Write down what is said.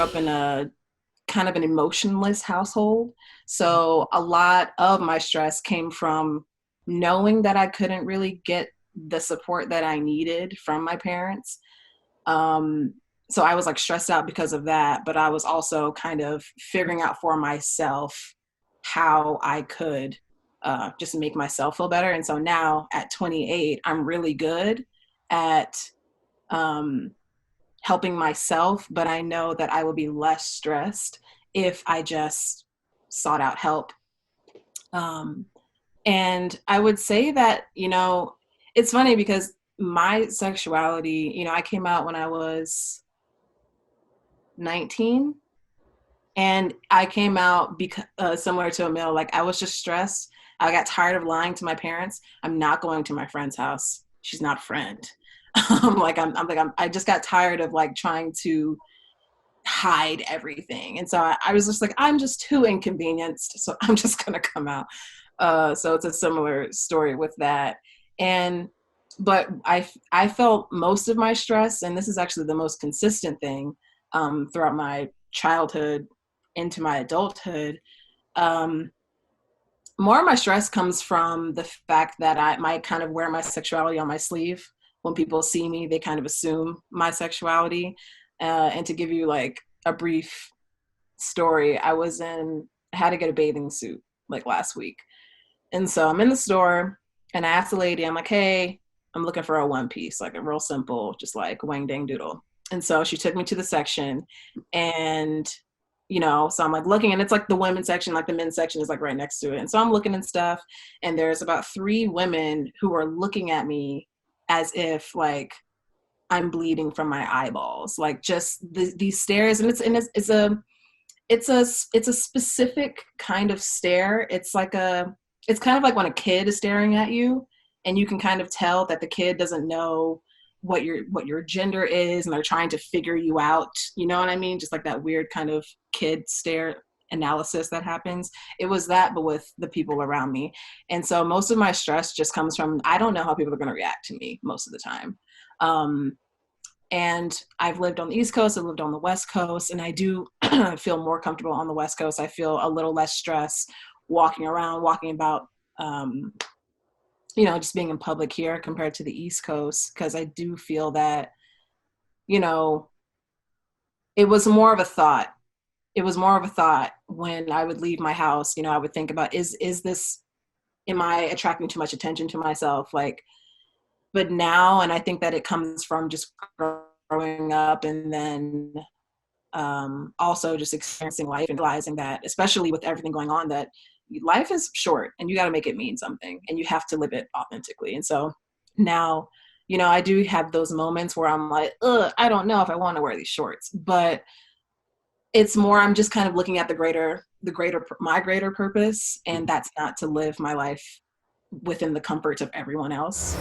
up in a kind of an emotionless household. So a lot of my stress came from knowing that I couldn't really get the support that I needed from my parents. So I was like stressed out because of that, but I was also kind of figuring out for myself how I could just make myself feel better. And so now at 28, I'm really good at um, helping myself, but I know that I will be less stressed if I just sought out help. Um, and I would say that, it's funny because my sexuality, I came out when I was 19, and I came out because similar to Emil, like I was just stressed. I got tired of lying to my parents. I'm not going to my friend's house. She's not a friend. I just got tired of like trying to hide everything. And so I was just like, I'm just too inconvenienced. So I'm just going to come out. So it's a similar story with that. But I felt most of my stress, and this is actually the most consistent thing throughout my childhood into my adulthood. More of my stress comes from the fact that I might kind of wear my sexuality on my sleeve. When people see me, they kind of assume my sexuality. And to give you like a brief story, I had to get a bathing suit like last week. And so I'm in the store and I asked the lady, I'm like, hey, I'm looking for a one piece, like a real simple, just like wang dang doodle. And so she took me to the section and, so I'm like looking, and it's like the women's section, like the men's section is like right next to it. And so I'm looking and stuff, and there's about 3 women who are looking at me as if like I'm bleeding from my eyeballs, like just these stares. And it's a specific kind of stare. It's kind of like when a kid is staring at you and you can kind of tell that the kid doesn't know what your gender is, and they're trying to figure you out. You know what I mean? Just like that weird kind of kid stare analysis that happens. It was that, but with the people around me. And so most of my stress just comes from, I don't know how people are going to react to me most of the time. And I've lived on the East Coast, I've lived on the West Coast, and I do feel more comfortable on the West Coast. I feel a little less stress walking about, just being in public here compared to the East Coast, because I do feel that, it was more of a thought. It was more of a thought when I would leave my house. I would think about, am I attracting too much attention to myself? Like, but now, and I think that it comes from just growing up and then also just experiencing life and realizing that, especially with everything going on, that life is short and you got to make it mean something and you have to live it authentically. And so now, I do have those moments where I'm like, I don't know if I want to wear these shorts, but it's more, I'm just kind of looking at my greater purpose. And that's not to live my life within the comforts of everyone else.